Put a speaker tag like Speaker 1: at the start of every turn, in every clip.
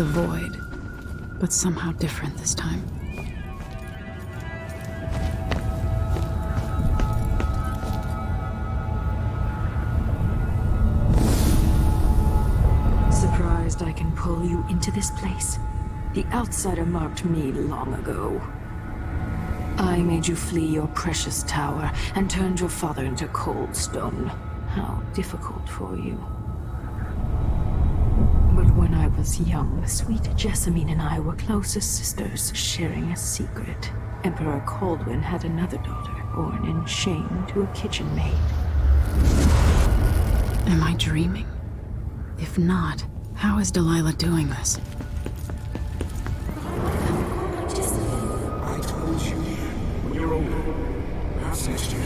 Speaker 1: the void, but somehow different this time.
Speaker 2: Surprised I can pull you into this place? The outsider marked me long ago. I made you flee your precious tower and turned your father into cold stone. How difficult for you. But when I was young, sweet Jessamine and I were close as sisters, sharing a secret. Emperor Kaldwin had another daughter, born in shame to a kitchen maid.
Speaker 1: Am I dreaming? If not, how is Delilah doing this?
Speaker 3: I told you when you're older. Perhaps next year.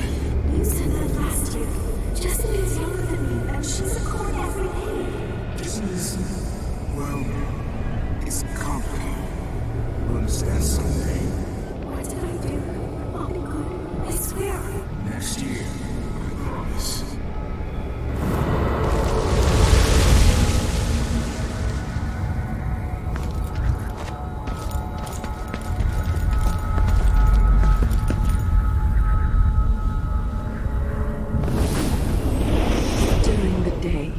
Speaker 4: You said that last year. Jessica's younger than me, and she's a court every day.
Speaker 3: This is, well, it's complicated. We'll understand someday.
Speaker 4: What did I do? I'll be good. I swear.
Speaker 3: Next year, I promise.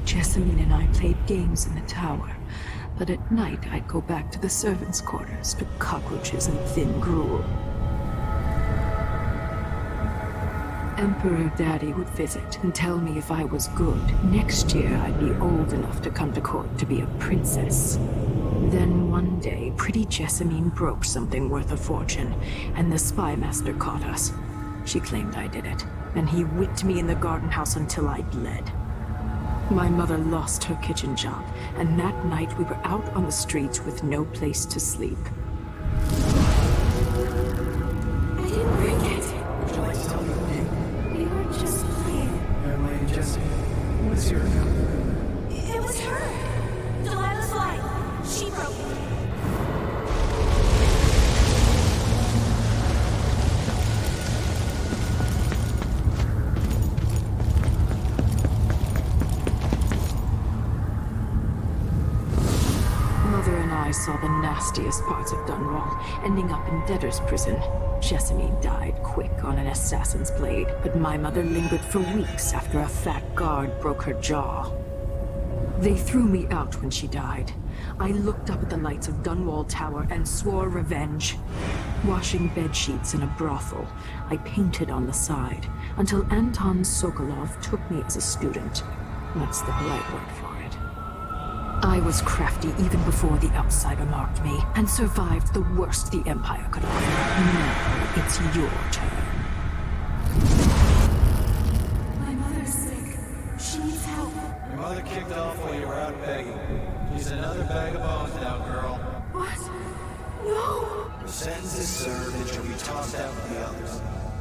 Speaker 2: Jessamine and I played games in the tower, but at night I'd go back to the servants' quarters to cockroaches and thin gruel. Emperor Daddy would visit and tell me if I was good. Next year I'd be old enough to come to court to be a princess. Then one day, pretty Jessamine broke something worth a fortune, and the spy master caught us. She claimed I did it, and he whipped me in the garden house until I bled. My mother lost her kitchen job, and that night we were out on the streets with no place to sleep.
Speaker 4: I didn't bring it.
Speaker 3: Would you like to tell me your name?
Speaker 4: We were just playing.
Speaker 3: Young lady Jessie. What is your account?
Speaker 4: It was her. Delilah's line. She broke it.
Speaker 2: I saw the nastiest parts of Dunwall, ending up in debtor's prison. Jessamine died quick on an assassin's blade, but my mother lingered for weeks after a fat guard broke her jaw. They threw me out when she died. I looked up at the lights of Dunwall Tower and swore revenge. Washing bedsheets in a brothel, I painted on the side, until Anton Sokolov took me as a student. That's the polite word for it. I was crafty even before the outsider marked me, and survived the worst the Empire could offer. Now it's your turn.
Speaker 4: My mother's sick. She needs help.
Speaker 5: Your mother kicked off while you were out begging. She's another bag of bones now, girl.
Speaker 4: What? No!
Speaker 5: The sentence is served and she'll be tossed out with the others.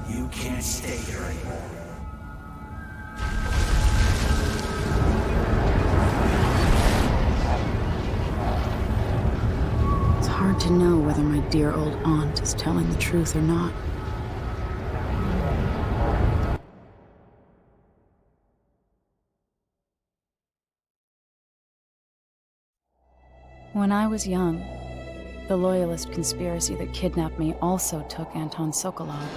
Speaker 5: You can't stay here anymore.
Speaker 1: Hard to know whether my dear old aunt is telling the truth or not. When I was young, the loyalist conspiracy that kidnapped me also took Anton Sokolov.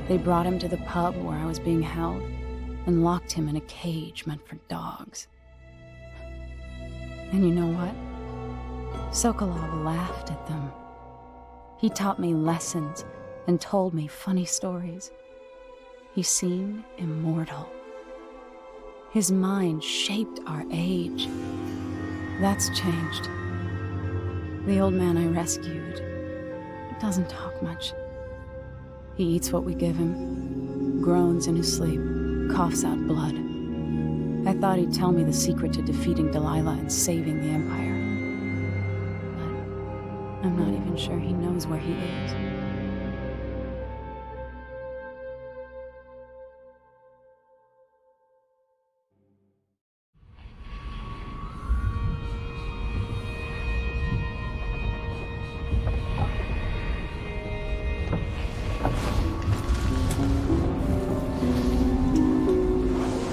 Speaker 1: They brought him to the pub where I was being held and locked him in a cage meant for dogs. And you know what? Sokolov laughed at them. He taught me lessons and told me funny stories. He seemed immortal. His mind shaped our age. That's changed. The old man I rescued doesn't talk much. He eats what we give him, groans in his sleep, coughs out blood. I thought he'd tell me the secret to defeating Delilah and saving the Empire. I'm not even sure he knows where he is.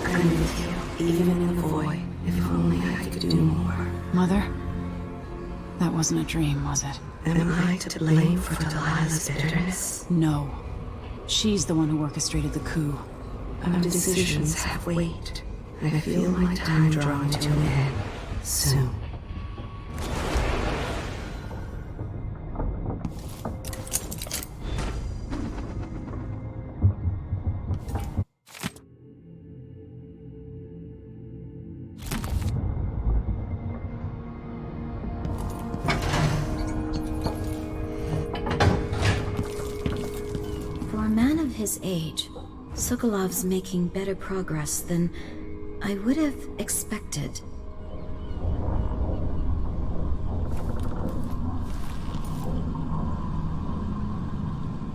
Speaker 2: I'm with you, even in the void, if only I could do more.
Speaker 1: Mother? wasn't a dream, was it?
Speaker 6: Am I to blame for Delilah's bitterness?
Speaker 1: No. She's the one who orchestrated the coup.
Speaker 6: Our decisions have weight. I feel my time drawing to an end soon.
Speaker 7: His age, Sokolov's making better progress than I would have expected.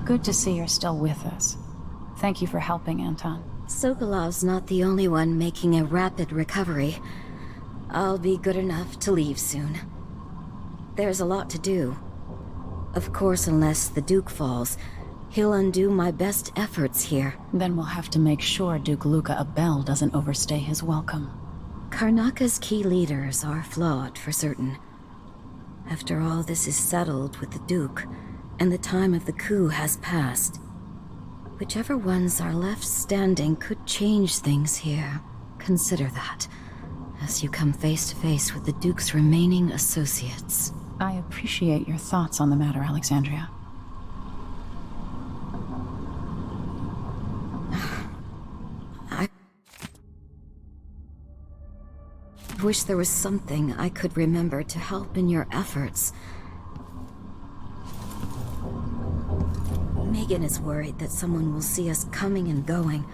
Speaker 1: Good to see you're still with us. Thank you for helping, Anton.
Speaker 7: Sokolov's not the only one making a rapid recovery. I'll be good enough to leave soon. There's a lot to do. Of course, unless the Duke falls, he'll undo my best efforts here.
Speaker 1: Then we'll have to make sure Duke Luca Abel doesn't overstay his welcome.
Speaker 7: Karnaka's key leaders are flawed, for certain. After all this is settled with the Duke, and the time of the coup has passed, whichever ones are left standing could change things here. Consider that, as you come face to face with the Duke's remaining associates.
Speaker 1: I appreciate your thoughts on the matter, Alexandria.
Speaker 7: I wish there was something I could remember to help in your efforts. Megan is worried that someone will see us coming and going.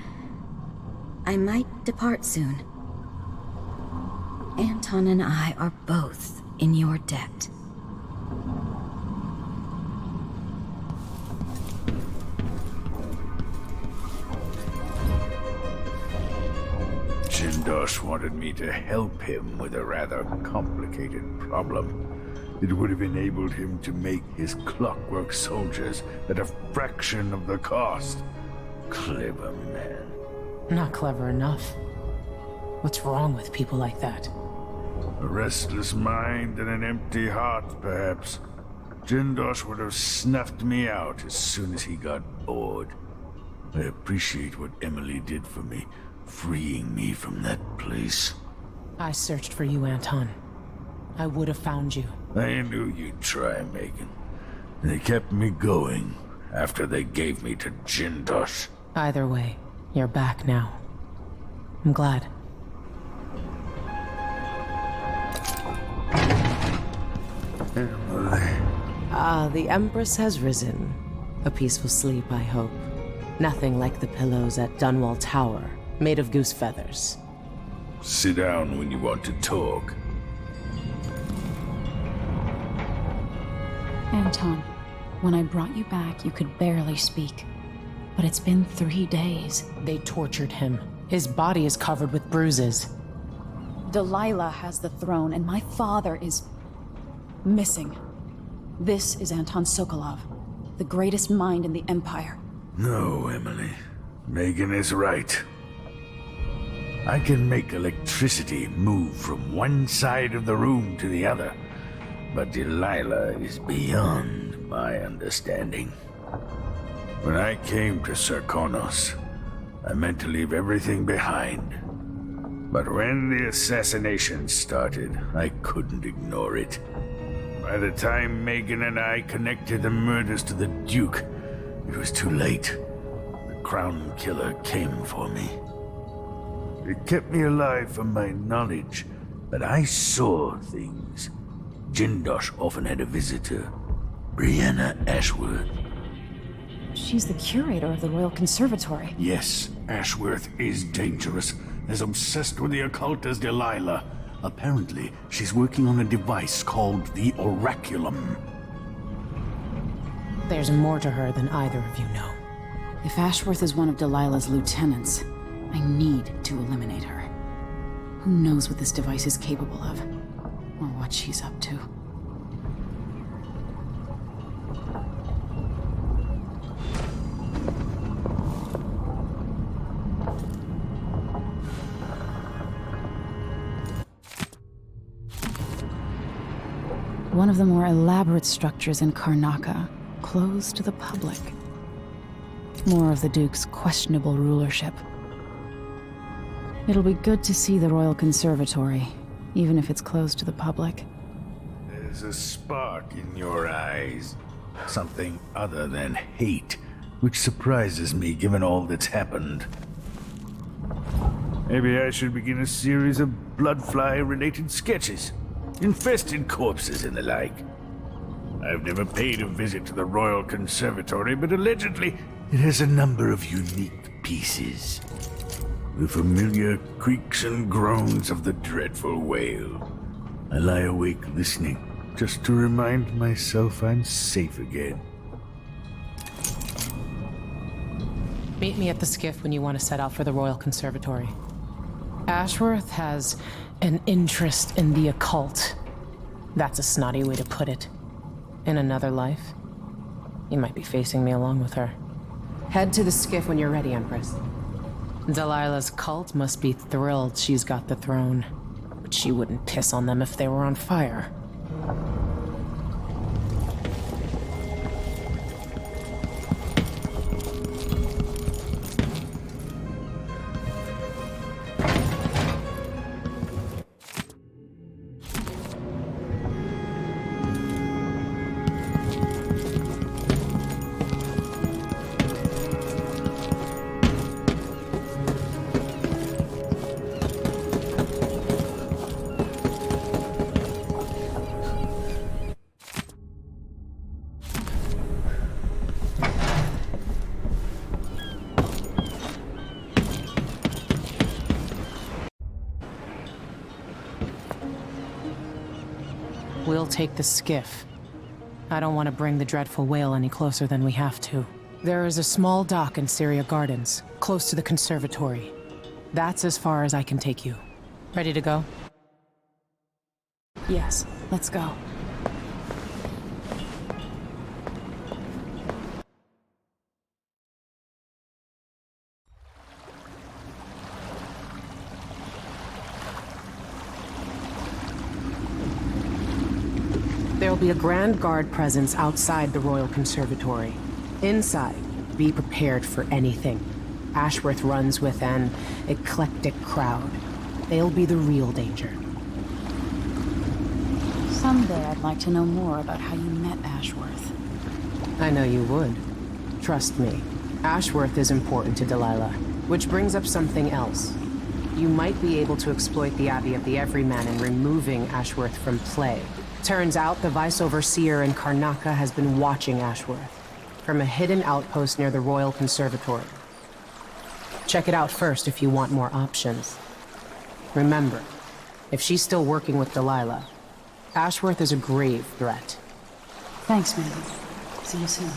Speaker 7: I might depart soon. Anton and I are both in your debt.
Speaker 3: Jindosh wanted me to help him with a rather complicated problem. It would have enabled him to make his clockwork soldiers at a fraction of the cost. Clever man.
Speaker 8: Not clever enough. What's wrong with people like that?
Speaker 3: A restless mind and an empty heart, perhaps. Jindosh would have snuffed me out as soon as he got bored. I appreciate what Emily did for me, freeing me from that place.
Speaker 8: I searched for you, Anton. I would have found you.
Speaker 3: I knew you'd try, Megan. They kept me going after they gave me to Jindosh.
Speaker 8: Either way, you're back now. I'm glad.
Speaker 3: Emily.
Speaker 8: Ah, the Empress has risen. A peaceful sleep, I hope. Nothing like the pillows at Dunwall Tower, made of goose feathers.
Speaker 3: Sit down when you want to talk.
Speaker 1: Anton, when I brought you back, you could barely speak. But it's been 3 days.
Speaker 8: They tortured him. His body is covered with bruises.
Speaker 1: Delilah has the throne, and my father is missing. This is Anton Sokolov, the greatest mind in the Empire.
Speaker 3: No, Emily. Megan is right. I can make electricity move from one side of the room to the other, but Delilah is beyond my understanding. When I came to Sarkonos, I meant to leave everything behind. But when the assassination started, I couldn't ignore it. By the time Megan and I connected the murders to the Duke, it was too late. The Crown Killer came for me. It kept me alive from my knowledge, but I saw things. Jindosh often had a visitor, Breanna Ashworth.
Speaker 1: She's the curator of the Royal Conservatory.
Speaker 3: Yes, Ashworth is dangerous, as obsessed with the occult as Delilah. Apparently, she's working on a device called the Oraculum.
Speaker 8: There's more to her than either of you know.
Speaker 1: If Ashworth is one of Delilah's lieutenants, I need to eliminate her. Who knows what this device is capable of, or what she's up to. one of the more elaborate structures in Karnaca, closed to the public. More of the Duke's questionable rulership. It'll be good to see the Royal Conservatory, even if it's closed to the public.
Speaker 3: There's a spark in your eyes. Something other than hate, which surprises me given all that's happened. Maybe I should begin a series of bloodfly-related sketches. Infested corpses and the like. I've never paid a visit to the Royal Conservatory, but allegedly it has a number of unique pieces. The familiar creaks and groans of the dreadful whale. I lie awake listening, just to remind myself I'm safe again.
Speaker 8: Meet me at the skiff when you want to set out for the Royal Conservatory. Ashworth has an interest in the occult. That's a snotty way to put it. In another life, you might be facing me along with her. Head to the skiff when you're ready, Empress. Delilah's cult must be thrilled she's got the throne, but she wouldn't piss on them if they were on fire. We'll take the skiff. I don't want to bring the dreadful whale any closer than we have to. There is a small dock in Syria Gardens, close to the conservatory. That's as far as I can take you. Ready to go?
Speaker 1: Yes, let's go.
Speaker 8: There'll be a Grand Guard presence outside the Royal Conservatory. Inside, be prepared for anything. Ashworth runs with an eclectic crowd. They'll be the real danger.
Speaker 1: Someday I'd like to know more about how you met Ashworth.
Speaker 8: I know you would. Trust me. Ashworth is important to Delilah. Which brings up something else. You might be able to exploit the Abbey of the Everyman in removing Ashworth from play. Turns out the Vice-Overseer in Karnaca has been watching Ashworth from a hidden outpost near the Royal Conservatory. Check it out first if you want more options. Remember, if she's still working with Delilah, Ashworth is a grave threat.
Speaker 1: Thanks, Mandy. See you soon.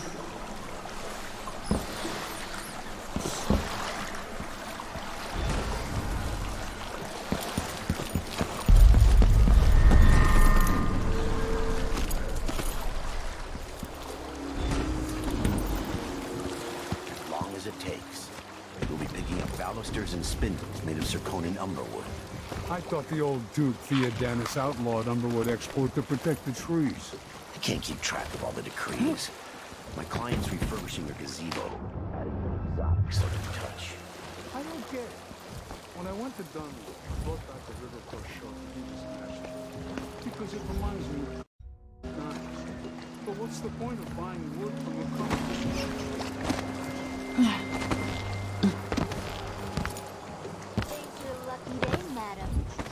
Speaker 9: And spindles made of zirconian umberwood.
Speaker 10: I thought the old Duke Theodanis outlawed umberwood export to protect the trees.
Speaker 9: I can't keep track of all the decrees. My client's refurbishing her gazebo, adding an exotic sort of touch.
Speaker 10: I don't get it. When I went to Dunwall, I brought back the river cross short to keep us national. Because it reminds me of times. But what's the point of buying wood from a company?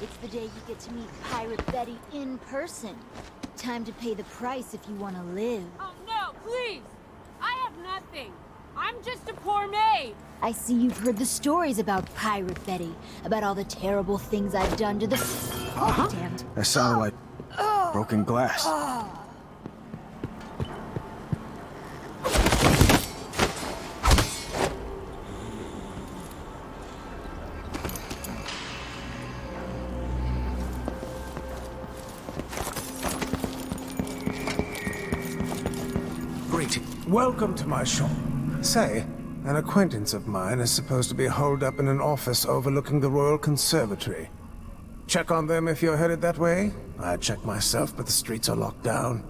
Speaker 11: It's the day you get to meet Pirate Betty in person. Time to pay the price if you want to live.
Speaker 12: Oh no, please! I have nothing. I'm just a poor maid.
Speaker 11: I see you've heard the stories about Pirate Betty, about all the terrible things I've done to the... Oh, damn.
Speaker 13: That sounded like broken glass.
Speaker 14: Welcome to my shop. Say, an acquaintance of mine is supposed to be holed up in an office overlooking the Royal Conservatory. check on them if you're headed that way. I'd check myself, but the streets are locked down.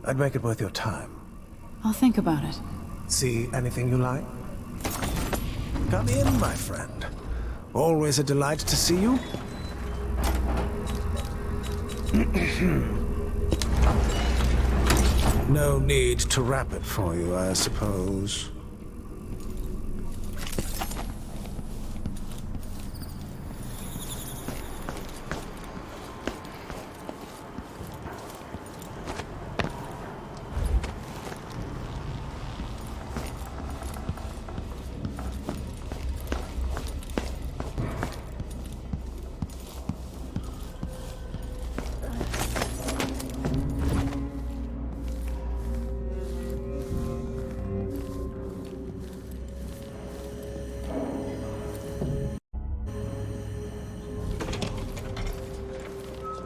Speaker 14: I'd make it worth your time.
Speaker 1: I'll think about it.
Speaker 14: See anything you like? Come in, my friend. Always a delight to see you. No need to wrap it for you, I suppose.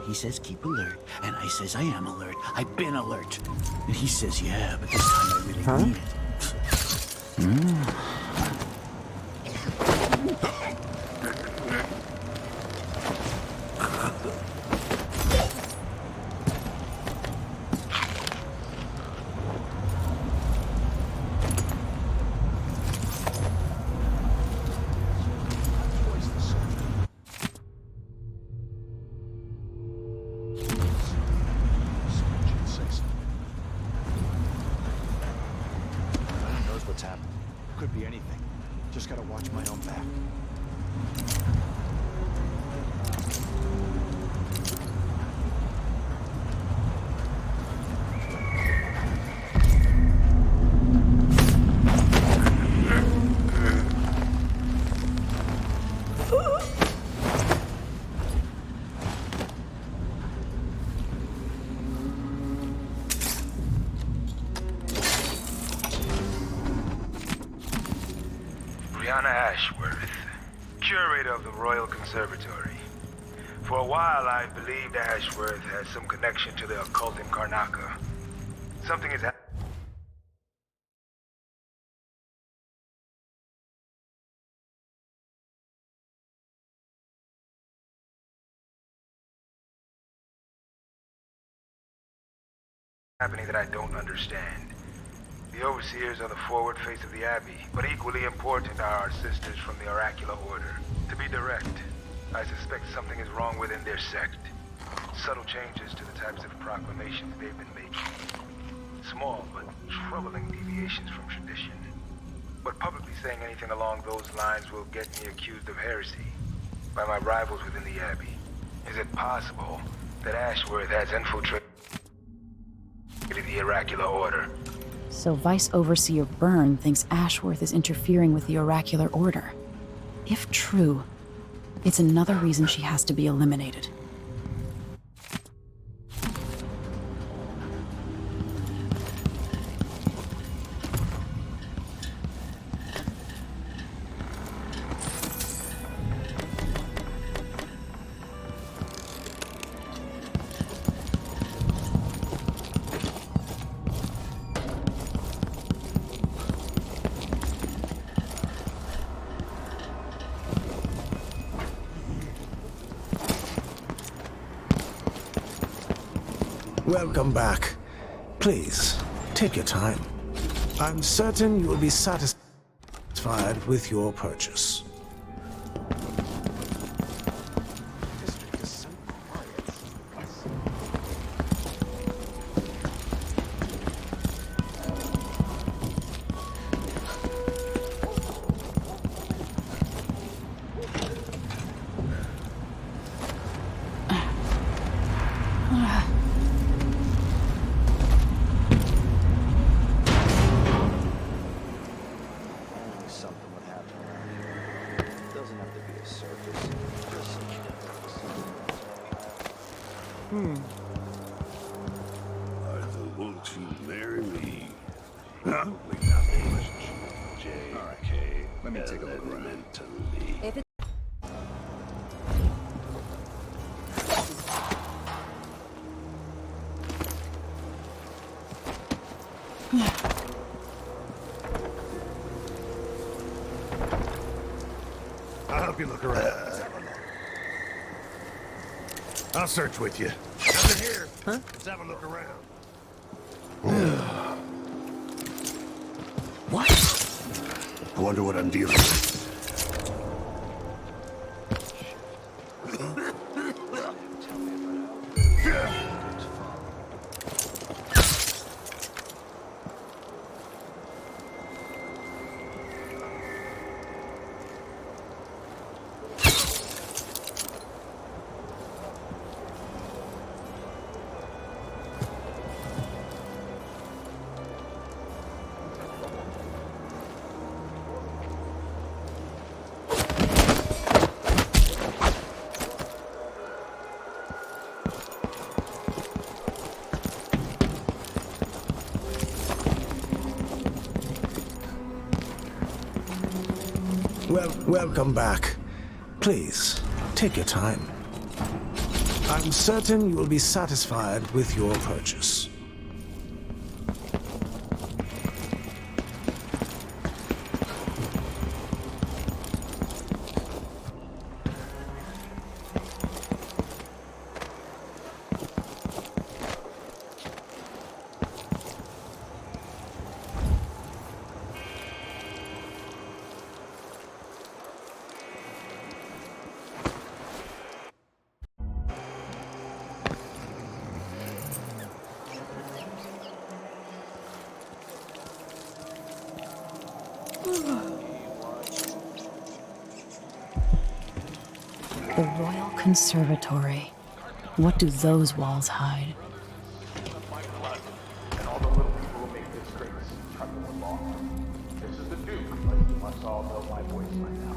Speaker 9: He says keep alert, and I says I am alert. I've been alert. And he says yeah, but this time I really need it.
Speaker 5: Could be anything. Just gotta watch my own back.
Speaker 15: Breanna Ashworth, curator of the Royal Conservatory. For a while, I believed Ashworth had some connection to the occult in Karnaca. Something is happening that I don't understand. The overseers are the forward face of the Abbey, but equally important are our sisters from the Oracular Order. To be direct, I suspect something is wrong within their sect. Subtle changes to the types of proclamations they've been making. Small but troubling deviations from tradition. But publicly saying anything along those lines will get me accused of heresy by my rivals within the Abbey. Is it possible that Ashworth has infiltrated the Oracular Order?
Speaker 1: So Vice Overseer Byrne thinks Ashworth is interfering with the Oracular Order. If true, it's another reason she has to be eliminated.
Speaker 14: Welcome back. Please, take your time. I'm certain you will be satisfied with your purchase.
Speaker 3: Won't you marry me? Huh?
Speaker 16: J.K. Let me take a look around.
Speaker 3: If
Speaker 16: I'll help you look around.
Speaker 3: I'll search with you. Nothing here. Huh? Let's have a look around.
Speaker 13: What? I wonder what I'm dealing with.
Speaker 14: Welcome back. Please, take your time. I'm certain you will be satisfied with your purchase.
Speaker 1: The Royal Conservatory. What do those walls hide?
Speaker 17: And all the little people who make this great tremble and long. This is the Duke, but you must all know my voice by now.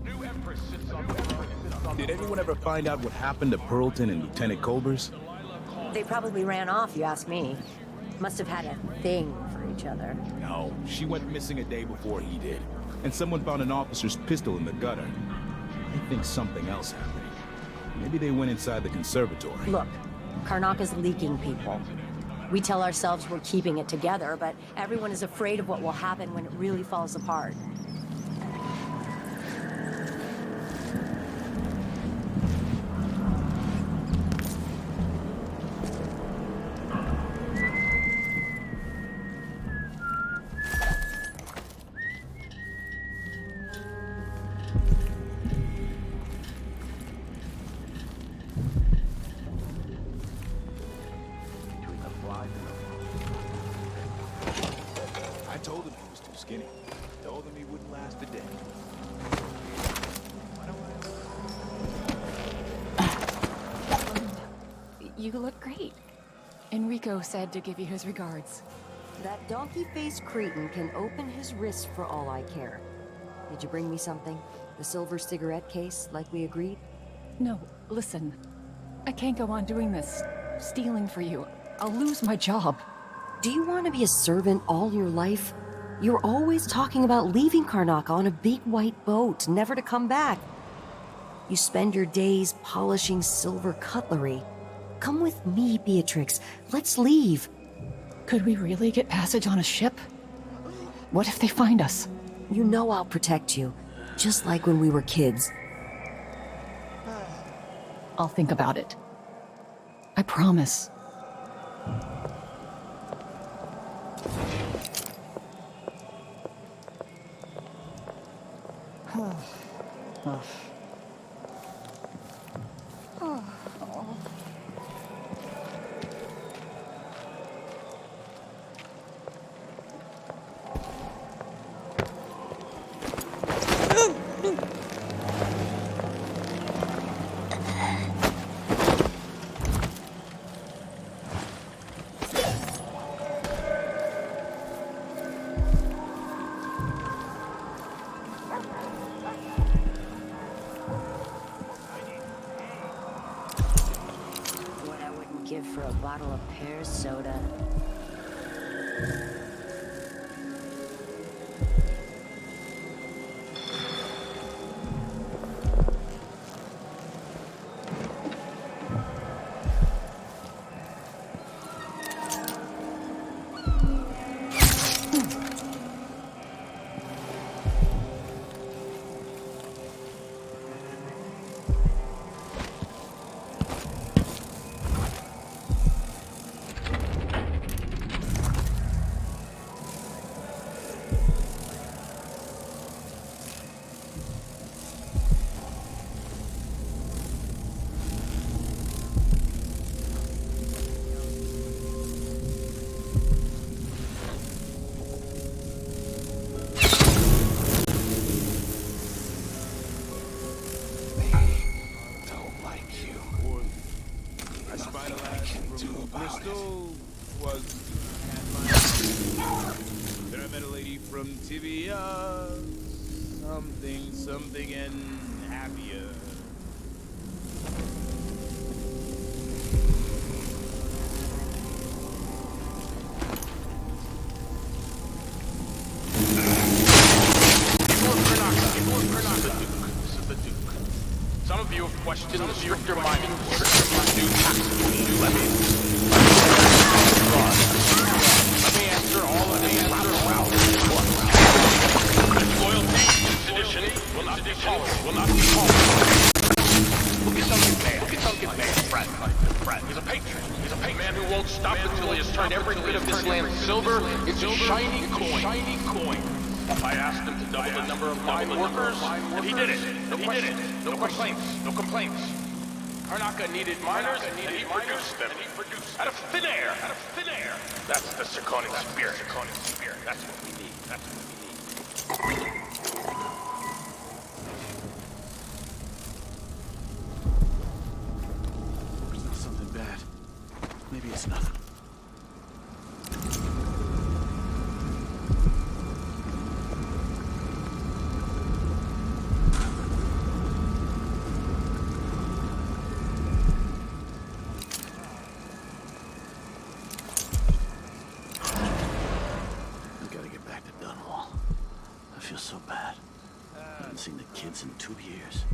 Speaker 17: New Empress sits on
Speaker 9: Did anyone ever find out what happened to Pearlton and Lieutenant Culbers?
Speaker 18: They probably ran off, you ask me. Must have had a thing for each other.
Speaker 9: No, she went missing a day before he did. And someone found an officer's pistol in the gutter. I think something else happened. Maybe they went inside the conservatory.
Speaker 18: Look, Karnaca's leaking people. We tell ourselves we're keeping it together, but everyone is afraid of what will happen when it really falls apart.
Speaker 9: I told him he was too skinny. Told him he wouldn't last a day.
Speaker 19: You look great. Enrico said to give you his regards.
Speaker 18: That donkey-faced cretin can open his wrist for all I care. Did you bring me something? The silver cigarette case, like we agreed?
Speaker 19: No, listen. I can't go on doing this. Stealing for you. I'll lose my job.
Speaker 18: Do you want to be a servant all your life? You're always talking about leaving Karnaca on a big white boat, never to come back. You spend your days polishing silver cutlery. Come with me, Beatrix. Let's leave.
Speaker 19: Could we really get passage on a ship? What if they find us?
Speaker 18: You know I'll protect you, just like when we were kids.
Speaker 19: I'll think about it. I promise.
Speaker 18: For a bottle of pear soda.
Speaker 9: Something and happier.
Speaker 17: This is the Duke. Some of you have questioned the stricter minded Let me answer all of these loyalty and sedition will not be tolerant. Look at something bad, Brad. He's a patriot. He's a man who won't stop until he has turned every bit of this land silver into shiny coin. I asked him to double the number of mine workers, and he did it. No complaints. Karnaka needed miners, and he produced them. Out of thin air. That's the Serkonan spirit. That's what we need.
Speaker 5: Something bad. Maybe it's nothing. So bad. I haven't seen the kids in 2 years.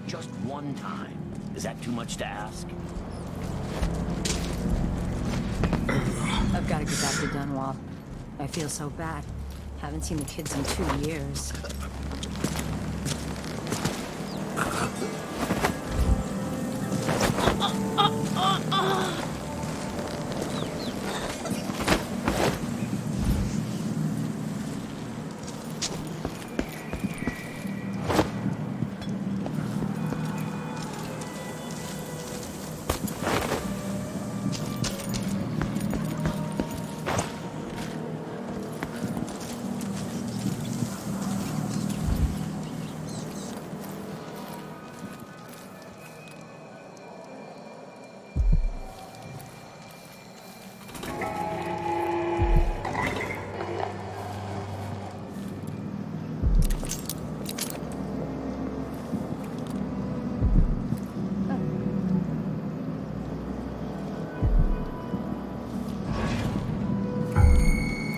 Speaker 20: Just one time. Is that too much to ask?
Speaker 1: I've got to get back to Dunwall. I feel so bad. Haven't seen the kids in 2 years.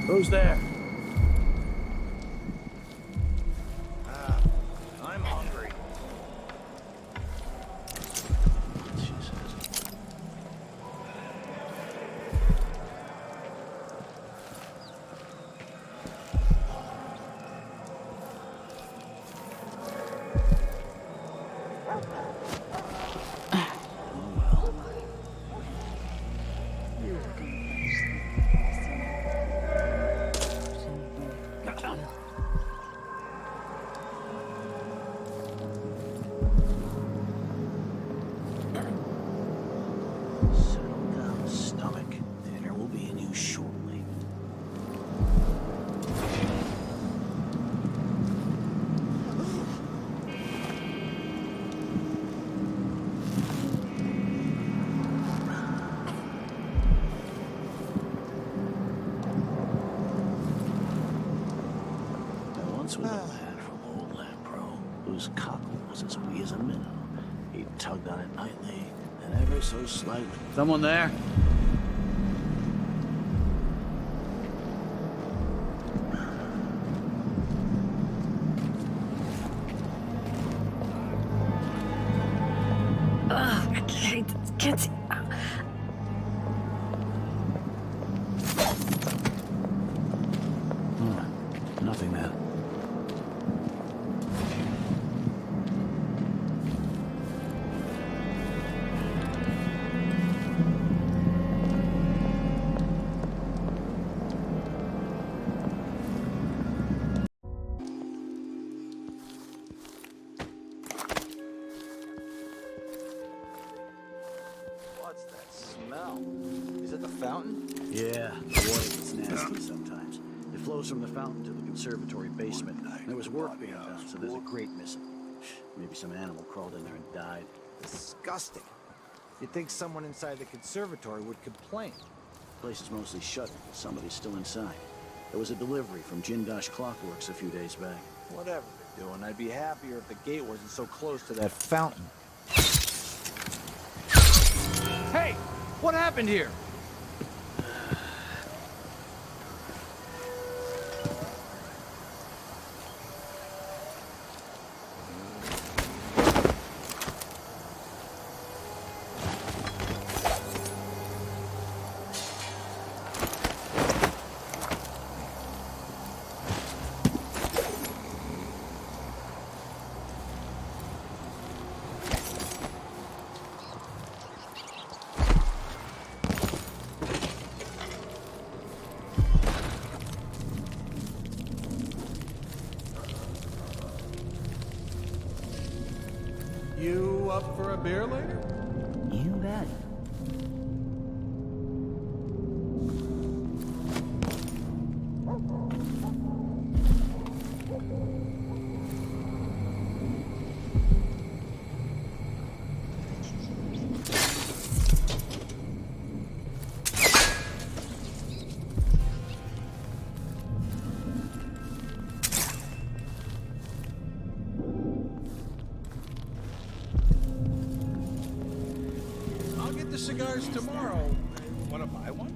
Speaker 5: Who's there?
Speaker 20: I'm hungry.
Speaker 21: was a lad from old Lampro, whose cockle was as wee as a minnow. He tugged on it nightly, and ever so slightly.
Speaker 22: Someone there?
Speaker 18: I can't see.
Speaker 21: Nothing then.
Speaker 22: What's that smell? Is it the fountain?
Speaker 21: Yeah, the water gets nasty sometimes. It flows from the fountain to the conservatory basement. There was work being done, so there's a grate missing. Maybe some animal crawled in there and died.
Speaker 22: Disgusting. You'd think someone inside the conservatory would complain.
Speaker 21: The place is mostly shut, but somebody's still inside. There was a delivery from Jindosh Clockworks a few days back.
Speaker 22: Whatever they're doing, I'd be happier if the gate wasn't so close to that fountain. Hey! What happened here?
Speaker 10: You up for a beer later?
Speaker 18: You bet.
Speaker 10: I'll get the cigars tomorrow. Want to buy one?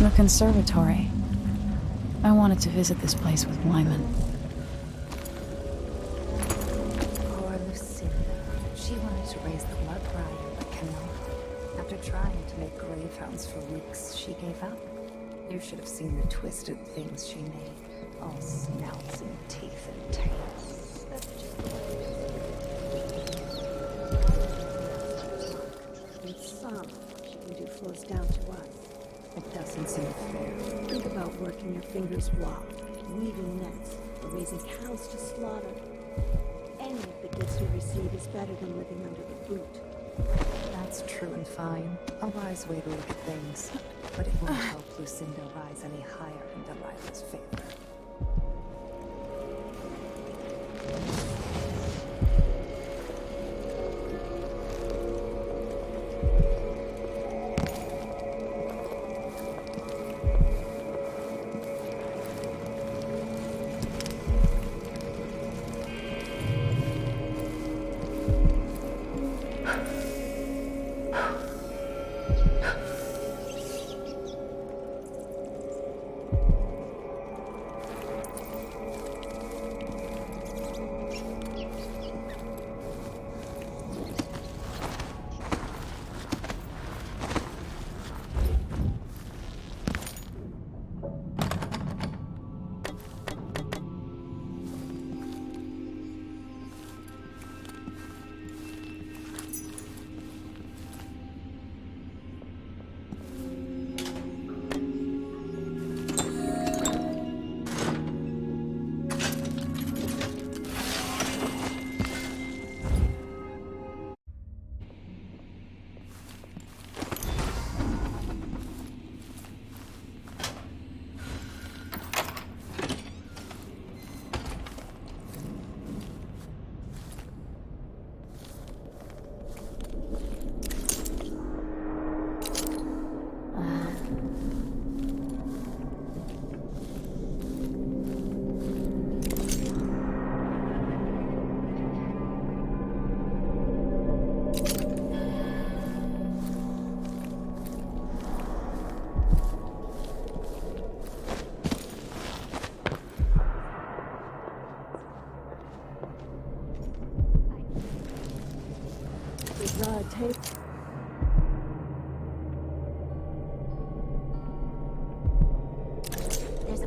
Speaker 1: The conservatory. I wanted to visit this place with Lyman.
Speaker 6: Poor Lucinda. She wanted to raise the blood rider, but cannot. After trying to make gravehounds for weeks, she gave up. You should have seen the twisted things she made. All snouts and teeth and tails.
Speaker 23: And some she can do flows down to us.
Speaker 6: It doesn't seem fair.
Speaker 23: Think about working your fingers raw, weaving nets, or raising cows to slaughter. Any of the gifts we receive is better than living under the boot.
Speaker 6: That's true and fine. A wise way to look at things. But it won't help Lucinda rise any higher in Delilah's favor.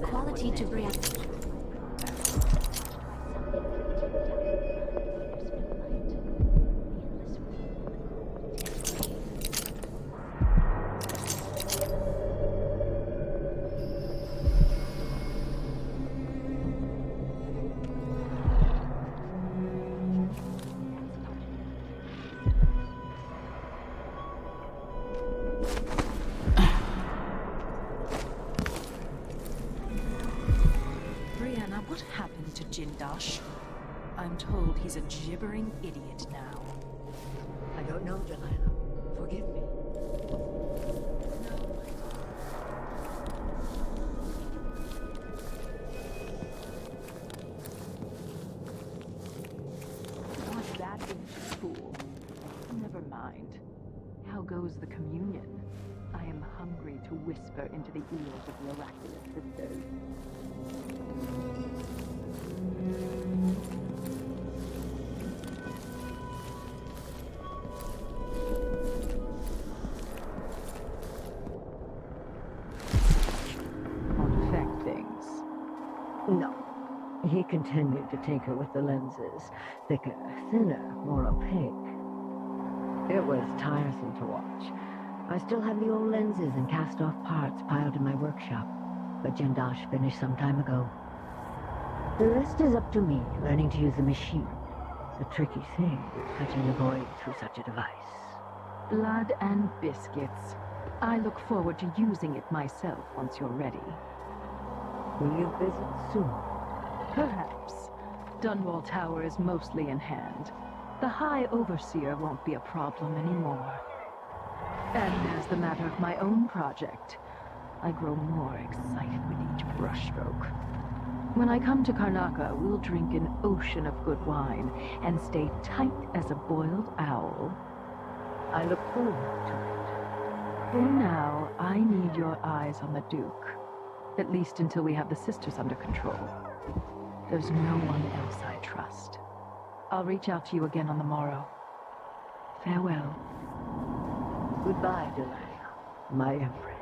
Speaker 11: quality to Breanna.
Speaker 19: What happened to Jindosh? I'm told he's a gibbering idiot now.
Speaker 2: I don't know, Delilah. Forgive me.
Speaker 19: Was that ancient fool? Never mind. How goes the communion? I am hungry to whisper into the ears of the oracular sisters.
Speaker 2: Won't affect things. No. He continued to tinker with the lenses. Thicker, thinner, more opaque. It was tiresome to watch. I still have the old lenses and cast-off parts piled in my workshop, but Jindosh finished some time ago. The rest is up to me, learning to use the machine. A tricky thing, touching the void through such a device.
Speaker 19: Blood and biscuits. I look forward to using it myself once you're ready.
Speaker 2: Will you visit soon?
Speaker 19: Perhaps. Dunwall Tower is mostly in hand. The High Overseer won't be a problem anymore. And as the matter of my own project, I grow more excited with each brushstroke. When I come to Karnaca, we'll drink an ocean of good wine and stay tight as a boiled owl.
Speaker 2: I look forward to it.
Speaker 19: For now, I need your eyes on the Duke. At least until we have the sisters under control. There's no one else I trust. I'll reach out to you again on the morrow. Farewell.
Speaker 2: Goodbye, Delilah, my empress.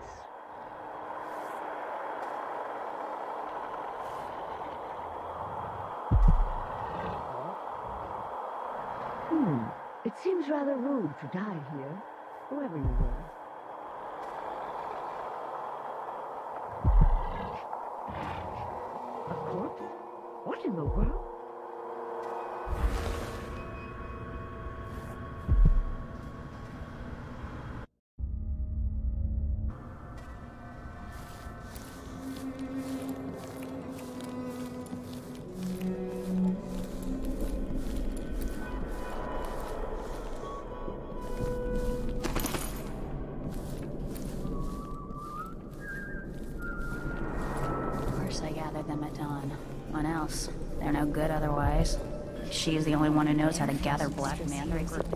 Speaker 2: It seems rather rude to die here, whoever you were. A corpse? What in the world?
Speaker 1: I gathered them at dawn. What else? They're no good otherwise. She's the only one who knows how to gather black mandrake.
Speaker 6: I'm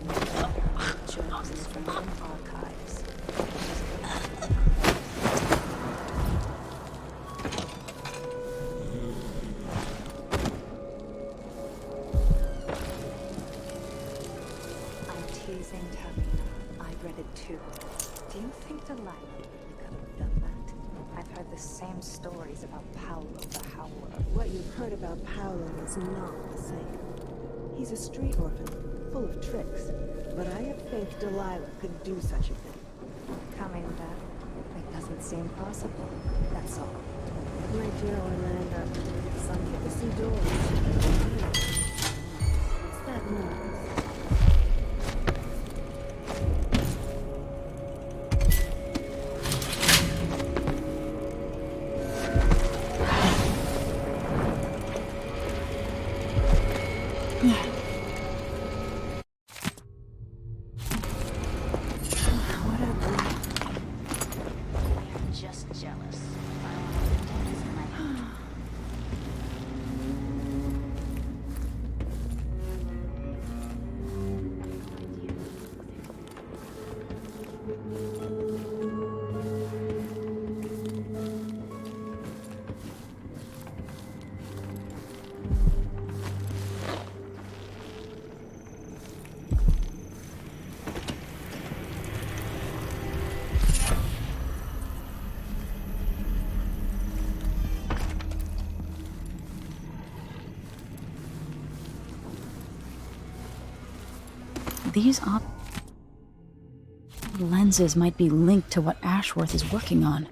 Speaker 6: teasing Tarina. I read it too. Do you think Delilah could have done that? I've heard the same stories about Paolo the Howler.
Speaker 23: What you've heard about Paolo is not the same. He's a street orphan, full of tricks. But I have faith Delilah could do such a thing.
Speaker 6: Coming back, it doesn't seem possible. That's all.
Speaker 23: My dear Orlando, some people see doors. What's that noise?
Speaker 1: These lenses might be linked to what Ashworth is working on.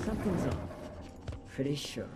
Speaker 2: Something's up. Pretty sure.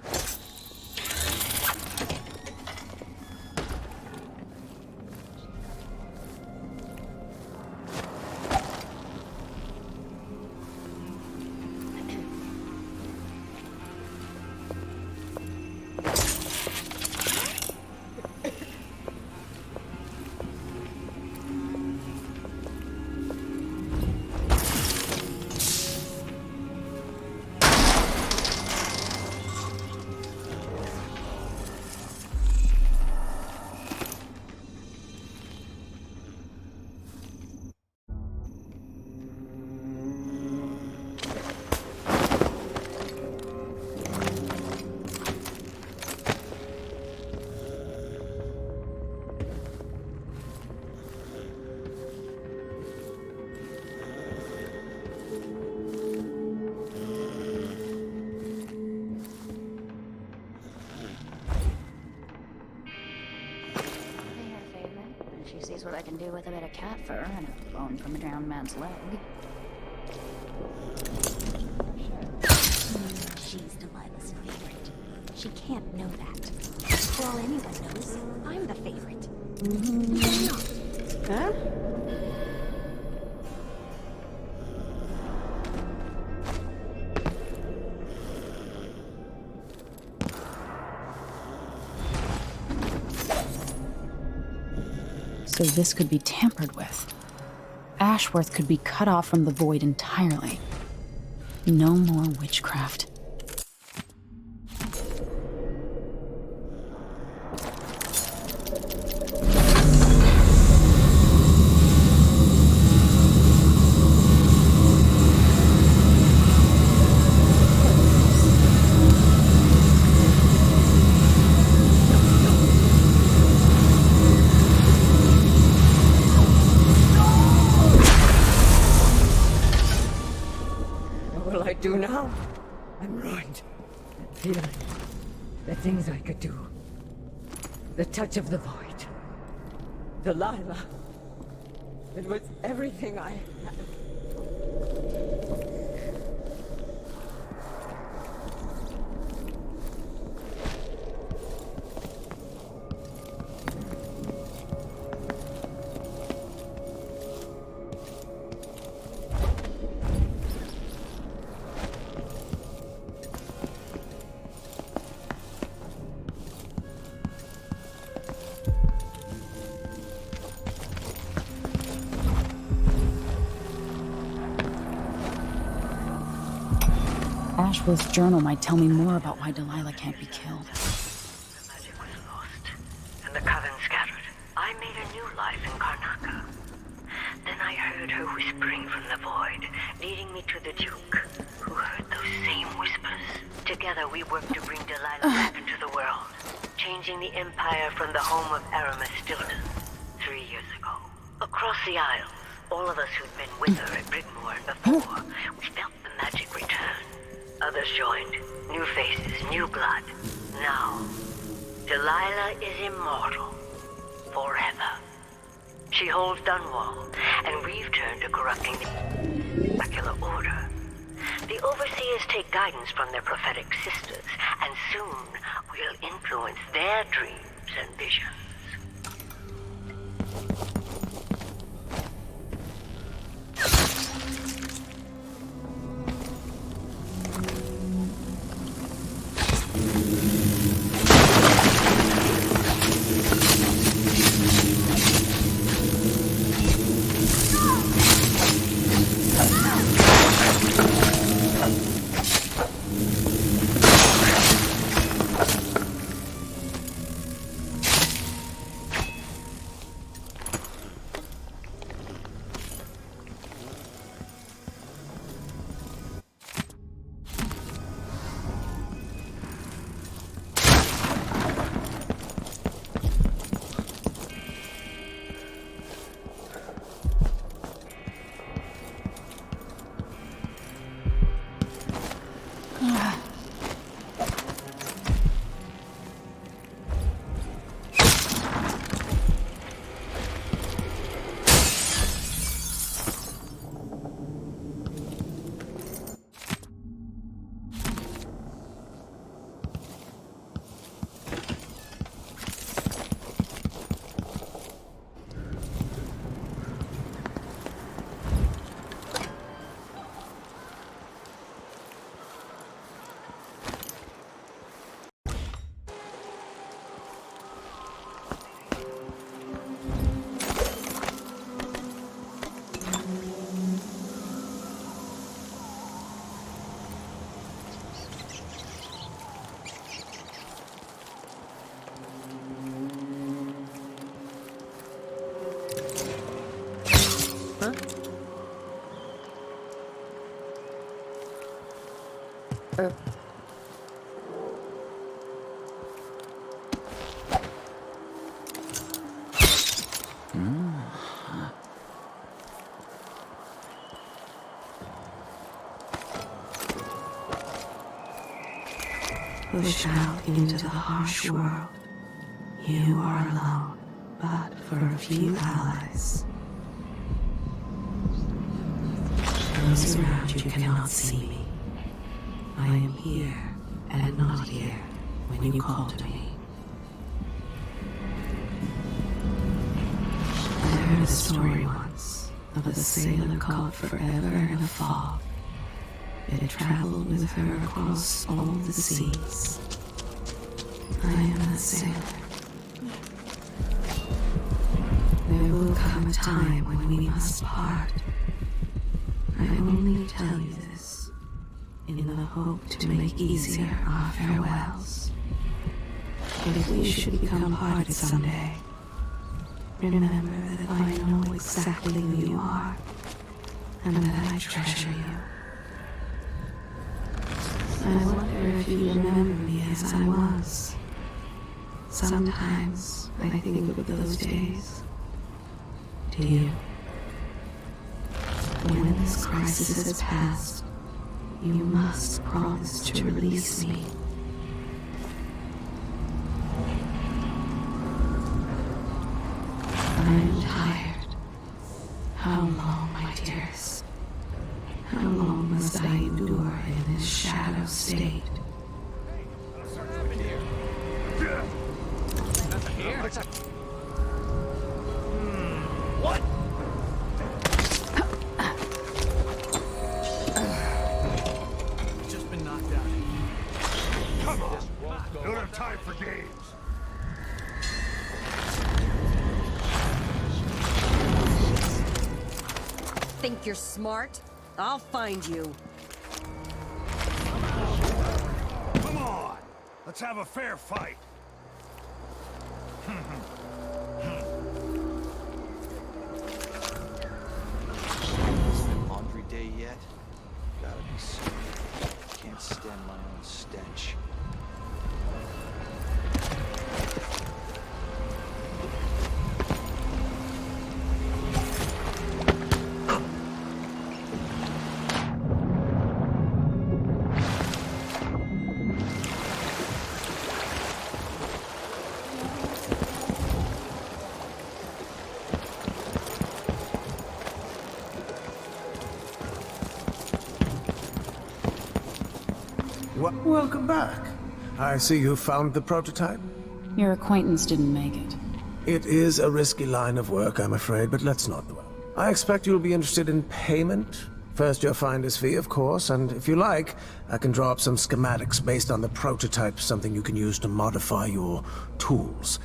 Speaker 6: She sees what I can do with a bit of cat fur and a bone from a drowned man's leg.
Speaker 11: She's Delilah's favorite. She can't know that. For all anyone knows, I'm the favorite.
Speaker 2: Huh?
Speaker 1: So this could be tampered with. Ashworth could be cut off from the void entirely. No more witchcraft.
Speaker 2: Do now? I'm ruined. That feeling. The things I could do. The touch of the void. Delilah. It was everything I had.
Speaker 1: Ashworth's journal might tell me more about why Delilah can't be killed.
Speaker 4: The magic was lost, and the coven scattered. I made a new life in Karnaca. Then I heard her whispering from the void, leading me to the Duke, who heard those same whispers. Together we worked to bring Delilah back into the world, changing the Empire from the home of Aramis Stilton 3 years ago. Across the Isles, all of us who'd been with her at Brigmore and before, we felt the magic return. Others joined. New faces, new blood. Now, Delilah is immortal. Forever. She holds Dunwall, and we've turned to corrupting the oracular order. The overseers take guidance from their prophetic sisters, and soon we'll influence their dreams and visions.
Speaker 7: Pushed out into the harsh world, you are alone, but for a few allies. Those around you cannot see me. I am here and not here when you call to me. I heard a story once of a sailor caught forever in a fog. It traveled with her across all the seas. I am that sailor. There will come a time when we must part. I only tell you this in the hope to make easier our farewells. But if we should become parted someday, remember that I know exactly who you are, and that I treasure you. I wonder if you remember me as I was. Sometimes I think of those days. Do you? When this crisis has passed, you must promise to release me. I am tired. How long, my dearest? How long must I endure in this shadow state?
Speaker 5: What?
Speaker 10: Just been knocked out.
Speaker 5: Come on! Don't have time for games.
Speaker 18: Think you're smart? I'll find you.
Speaker 5: Come on! Let's have a fair fight.
Speaker 21: It's been laundry day yet? Gotta be soon. Can't stand my own stench.
Speaker 14: Welcome back. I see you found the prototype.
Speaker 1: Your acquaintance didn't make it.
Speaker 14: It is a risky line of work, I'm afraid, but let's not dwell. I expect you'll be interested in payment. First your finder's fee, of course, and if you like, I can draw up some schematics based on the prototype, something you can use to modify your tools.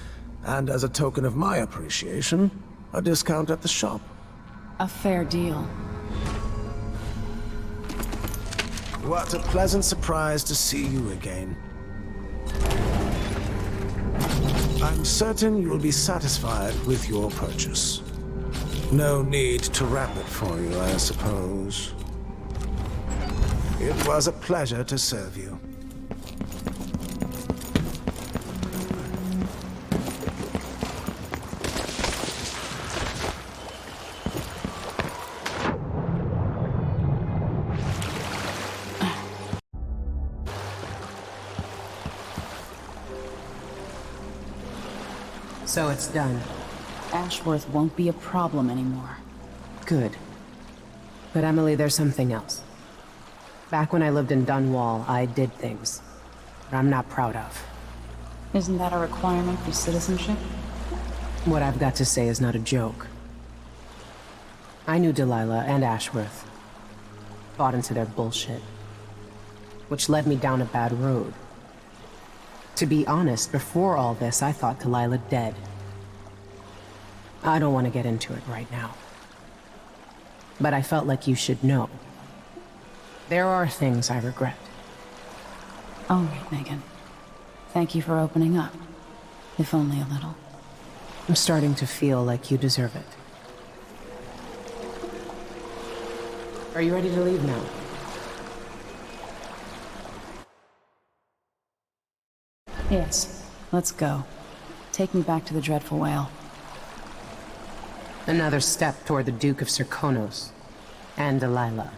Speaker 14: And as a token of my appreciation, a discount at the shop.
Speaker 1: A fair deal.
Speaker 14: What a pleasant surprise to see you again. I'm certain you will be satisfied with your purchase. No need to wrap it for you, I suppose. It was a pleasure to serve you.
Speaker 8: So it's done.
Speaker 1: Ashworth won't be a problem anymore.
Speaker 8: Good. But Emily, there's something else. Back when I lived in Dunwall, I did things that I'm not proud of.
Speaker 1: Isn't that a requirement for citizenship?
Speaker 8: What I've got to say is not a joke. I knew Delilah and Ashworth. Bought into their bullshit. Which led me down a bad road. To be honest, before all this, I thought Delilah dead. I don't want to get into it right now. But I felt like you should know. There are things I regret.
Speaker 1: All right, Megan. Thank you for opening up. If only a little.
Speaker 8: I'm starting to feel like you deserve it. Are you ready to leave now?
Speaker 1: Yes. Let's go. Take me back to the Dreadful Whale.
Speaker 8: Another step toward the Duke of Serkonos and Delilah.